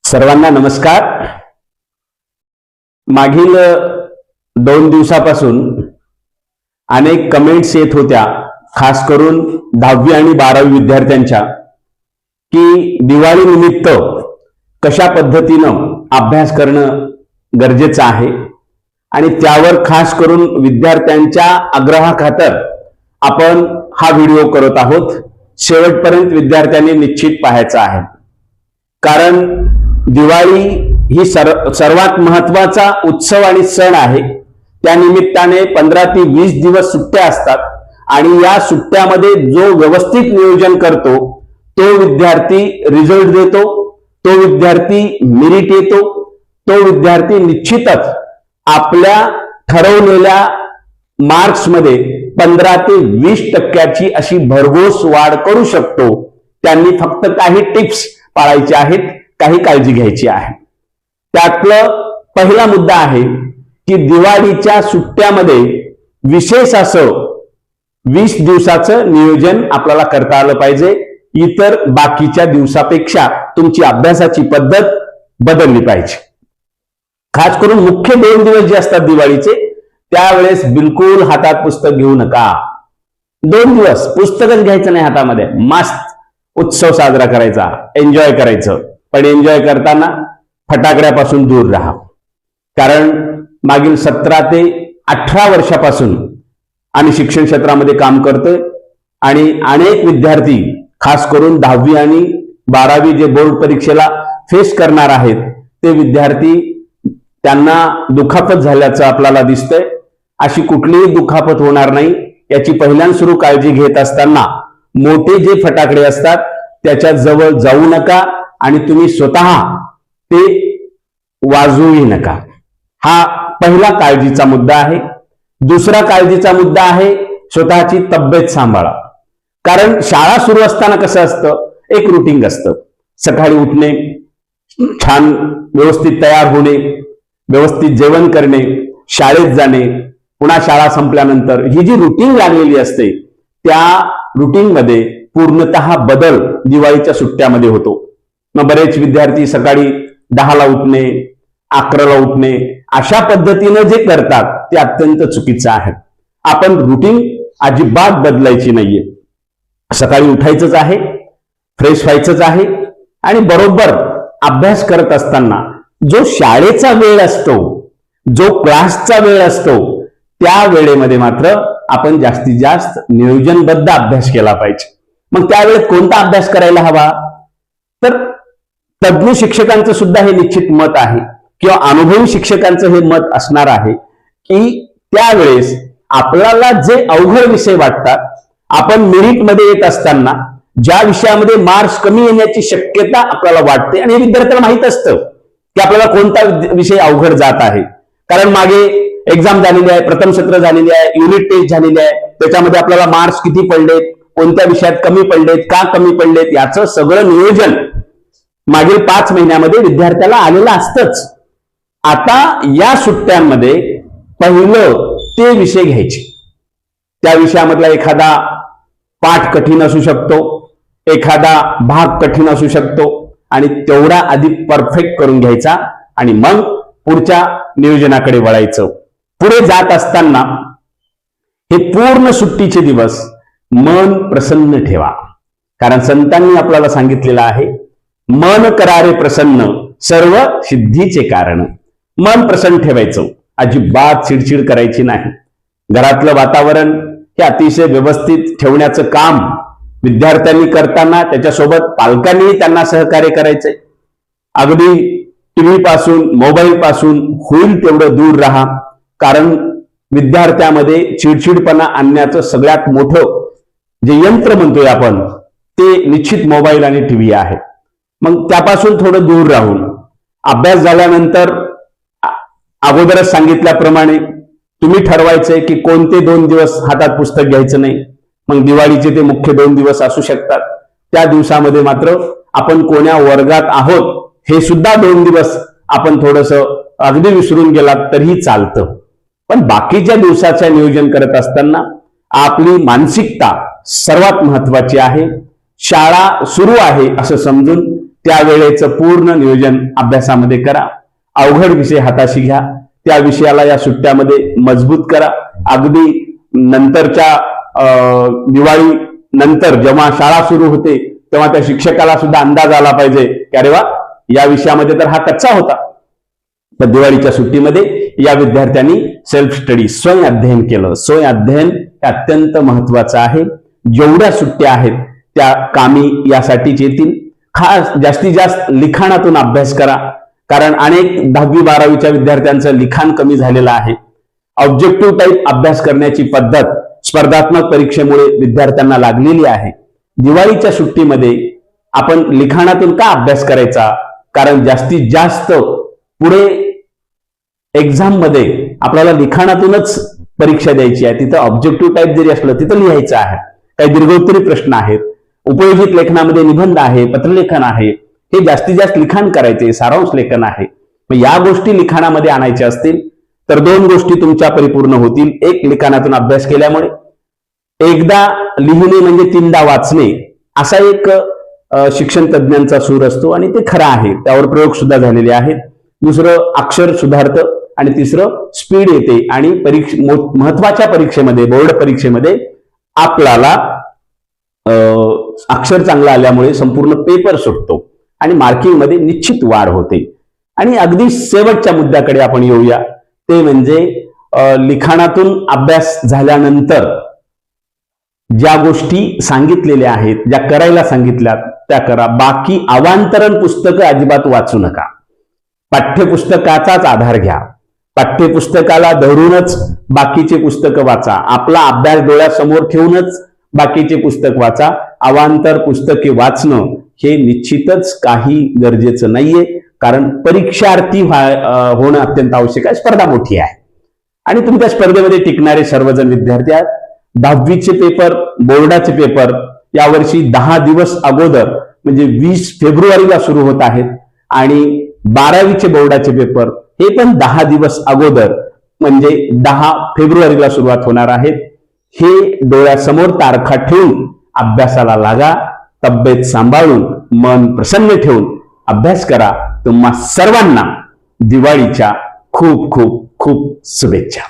सर्वांना नमस्कार। मागील 2 दिवसापासून अनेक कमेंट्स येत होत्या, खास करून 10वी आणि 12वी विद्यार्थ्यांच्या, की दिवाळी निमित्त कशा पद्धतीनं अभ्यास करणं गरजेचं आहे आणि त्यावर खास करून विद्यार्थ्यांच्या आग्रहाखातर आपण हा व्हिडिओ करत आहोत। शेवटपर्यंत विद्यार्थ्यांनी निश्चित पाहायचा आहे, कारण दिवाळी ही सर्वात महत्वाचा उत्सव आणि सण आहे। त्या निमित्ताने 15 ते 20 दिवस सुट्ट्या असतात आणि या सुट्ट्यामध्ये जो व्यवस्थित नियोजन करतो तो विद्यार्थी रिझल्ट देतो, तो विद्यार्थी मेरिट येतो, तो विद्यार्थी निश्चितच आपल्या ठरवलेल्या मार्क्स मध्ये 15 ते 20% अशी भरघोस वाढ करू शकतो। त्यांनी फक्त काही टिप्स पाळायचे आहेत, काही काळजी घ्यायची आहे। त्यातलं पहिला मुद्दा आहे की दिवाळीच्या सुट्ट्यामध्ये विशेष असं 20 दिवसाचं नियोजन आपल्याला करता आलं पाहिजे। इतर बाकीच्या दिवसापेक्षा तुमची अभ्यासाची पद्धत बदलली पाहिजे। खास करून मुख्य 2 दिवस जे असतात दिवाळीचे, त्यावेळेस बिलकुल हातात पुस्तक घेऊ नका। 2 दिवस पुस्तकच घ्यायचं नाही हातामध्ये, मस्त उत्सव साजरा करायचा, एन्जॉय करायचं। पण एन्जॉय करताना फटाकड्यापासून दूर राहा, कारण मागील 17 ते 18 वर्षापासून आम्ही शिक्षण क्षेत्रामध्ये काम करतोय आणि अनेक विद्यार्थी, खास करून 10वी आणि 12वी जे बोर्ड परीक्षेला फेस करणार आहेत, ते विद्यार्थी त्यांना दुखापत झाल्याचं आपल्याला दिसतंय। अशी कुठलीही दुखापत होणार नाही याची पहिल्यांदा काळजी घेत असताना मोठे जे फटाकडे असतात त्याच्या जवळ जाऊ नका आणि तुम्ही स्वतः ते वाजवूही नका। हा पहिला काळजीचा मुद्दा आहे। दुसरा काळजीचा मुद्दा आहे स्वतःची तब्येत सांभाळा, कारण शाळा सुरू असताना कसं असतं, एक रुटीन असतं। सकाळी उठणे, छान व्यवस्थित तयार होणे, व्यवस्थित जेवण करणे, शाळेत जाणे, पुन्हा शाळा संपल्यानंतर ही जी रुटीन लागलेली असते, त्या रुटीन मध्ये पूर्णतः बदल दिवाळीच्या सुट्ट्यामध्ये होतो। मग बरेच विद्यार्थी सकाळी 10ला उठणे, 11ला उठणे, अशा पद्धतीने जे करतात ते अत्यंत चुकीचं आहे। आपण रुटीन अजिबात बदलायची नाहीये। सकाळी उठायचंच आहे, फ्रेश व्हायचंच आहे आणि बरोबर अभ्यास करत असताना जो शाळेचा वेळ असतो, जो क्लासचा वेळ असतो, त्या वेळेमध्ये मात्र आपण जास्तीत जास्त नियोजनबद्ध अभ्यास केला पाहिजे। मग त्यावेळेत कोणता अभ्यास करायला हवा, तर तज्ञ शिक्षकांचं सुद्धा हे निश्चित मत आहे किंवा अनुभवी शिक्षकांचं हे मत असणार आहे की त्यावेळेस आपल्याला जे अवघड विषय वाटतात, आपण मेरिट मध्ये येत असताना ज्या विषयामध्ये मार्क्स कमी येण्याची शक्यता आपल्याला वाटते, आणि विद्यार्थ्यांना माहित असतं की आपल्याला कोणता विषय अवघड जात आहे, कारण मागे एक्झाम झालेली आहे, प्रथम सत्र झालेली आहे, युनिट टेस्ट झालेली आहे, त्याच्यामध्ये आपल्याला मार्क्स किती पडलेत, कोणत्या विषयात कमी पडलेत, का कमी पडलेत, याचं सगळं नियोजन मागील 5 महिन्यामध्ये विद्यार्थ्याला आलेलं असतंच। आता या सुट्ट्यांमध्ये पहिलं ते विषय घ्यायचे। त्या विषयामधला एखादा पाठ कठीण असू शकतो, एखादा भाग कठीण असू शकतो, आणि तेवढा आधी परफेक्ट करून घ्यायचा आणि मग पुढच्या नियोजनाकडे वळायचं। पुढे जात असताना हे पूर्ण सुट्टीचे दिवस मन प्रसन्न ठेवा, कारण संतांनी आपल्याला सांगितलेलं आहे, मन करारे प्रसन्न सर्व सिद्धीचे कारण। मन प्रसन्न ठेवायचं, अजिबात चिडचिड करायची नाही। घरातलं वातावरण हे अतिशय व्यवस्थित ठेवण्याचं काम विद्यार्थ्यांनी करताना त्याच्यासोबत पालकांनी त्यांना सहकार्य करायचंय। अगदी टीव्ही पासून, मोबाईल पासून होईल तेवढं दूर राहा, कारण विद्यार्थ्यामध्ये चिडचिडपणा आणण्याचं सगळ्यात मोठं जे यंत्र म्हणतोय आपण, ते निश्चित मोबाईल आणि टीव्ही आहे। मग त्यापासून थोडं दूर राहून अभ्यास झाल्यानंतर अगोदरच सांगितल्याप्रमाणे तुम्ही ठरवायचंय की कोणते 2 दिवस हातात पुस्तक घ्यायचं नाही। मग दिवाळीचे ते मुख्य 2 दिवस असू शकतात, त्या दिवसामध्ये मात्र आपण कोण्या वर्गात आहोत हे सुद्धा 2 दिवस आपण थोडंसं अगदी विसरून गेलात तरीही चालतं। पण बाकीच्या दिवसाचं नियोजन करत असताना आपली मानसिकता सर्वात महत्वाची आहे। शाळा सुरू आहे असं समजून त्यावेळेचं पूर्ण नियोजन अभ्यासामध्ये करा. अवघड विषय हाताशी घ्या, त्या विषयाला या सुट्ट्यामध्ये मजबूत करा. अगदी नंतरच्या दिवाळी नंतर जेव्हा शाळा सुरू होते तेव्हा त्या शिक्षकाला सुद्धा अंदाज आला पाहिजे की अरे वा, या विषयामध्ये तर हा कच्चा होता. तर दिवाळीच्या सुट्टीमध्ये या विद्यार्थ्यांनी सेल्फ स्टडी, स्वयं अध्ययन केलं. स्वयं अध्ययन अत्यंत महत्वाचं आहे. जेवढ्या सुट्ट्या आहेत त्या कामी यासाठीच येतील. खास जास्तीत जास्त लिखाणातून अभ्यास करा, कारण अनेक 10वी 12वीच्या विद्यार्थ्यांचं लिखाण कमी झालेलं आहे. ऑब्जेक्टिव्ह टाईप अभ्यास करण्याची पद्धत स्पर्धात्मक परीक्षेमुळे विद्यार्थ्यांना लागलेली आहे. दिवाळीच्या सुट्टीमध्ये आपण लिखाणातून का अभ्यास करायचा? कारण जास्तीत जास्त पुढे एक्झाम मध्ये आपल्याला लिखाणातूनच परीक्षा द्यायची आहे. तिथं ऑब्जेक्टिव्ह टाईप जरी असलं तिथं लिहायचं आहे. काही दीर्घोत्तरी प्रश्न आहेत, उपयोजित लेखनामध्ये निबंध आहे, पत्रलेखन आहे, हे जास्तीत जास्त लिखाण करायचे, सारांश लेखन आहे. मग या गोष्टी लिखाणामध्ये आणायच्या असतील तर 2 गोष्टी तुमच्या परिपूर्ण होतील. एक, लिखाणातून अभ्यास केल्यामुळे एकदा लिहिणे म्हणजे 3दा वाचणे असा एक शिक्षण तज्ञांचा सूर असतो आणि ते खरं आहे. त्यावर प्रयोग सुद्धा झालेले आहेत. दुसरं, अक्षर सुधारतं आणि तिसरं, स्पीड येते आणि महत्वाच्या परीक्षेमध्ये, बोर्ड परीक्षेमध्ये आपल्याला अक्षर चांगलं आल्यामुळे संपूर्ण पेपर सुटतो आणि मार्किंग मध्ये निश्चित वाढ होते. आणि अगदी शेवटच्या मुद्द्याकडे आपण येऊया, ते म्हणजे लिखाणातून अभ्यास झाल्यानंतर ज्या गोष्टी सांगितलेल्या आहेत, ज्या करायला सांगितल्या त्या करा. बाकी अवांतरण पुस्तकं अजिबात वाचू नका. पाठ्यपुस्तकाचाच आधार घ्या. पाठ्यपुस्तकाला धरूनच बाकीचे पुस्तकं वाचा. आपला अभ्यास डोळ्यासमोर ठेवूनच बाकीचे पुस्तक वाचा. अवांतर पुस्तके वाचणं हे निश्चितच काही गरजेचं नाहीये, कारण परीक्षार्थी होणं अत्यंत आवश्यक आहे. स्पर्धा मोठी आहे आणि तुम्ही त्या स्पर्धेमध्ये टिकणारे सर्वजण विद्यार्थी आहेत. 10वीचे पेपर, बोर्डाचे पेपर यावर्षी 10 दिवस अगोदर म्हणजे 20 फेब्रुवारीला सुरू होत आहेत आणि 12वीचे बोर्डाचे पेपर हे पण 10 दिवस अगोदर म्हणजे 10 फेब्रुवारीला सुरुवात होणार आहेत. हे डोळ्यासमोर तारखा ठेवून अभ्यासाला लागा. तब्येत सांभाळून, मन प्रसन्न ठेवून अभ्यास करा. तुम्हा सर्वांना दिवाळीच्या खूप खूप खूप शुभेच्छा.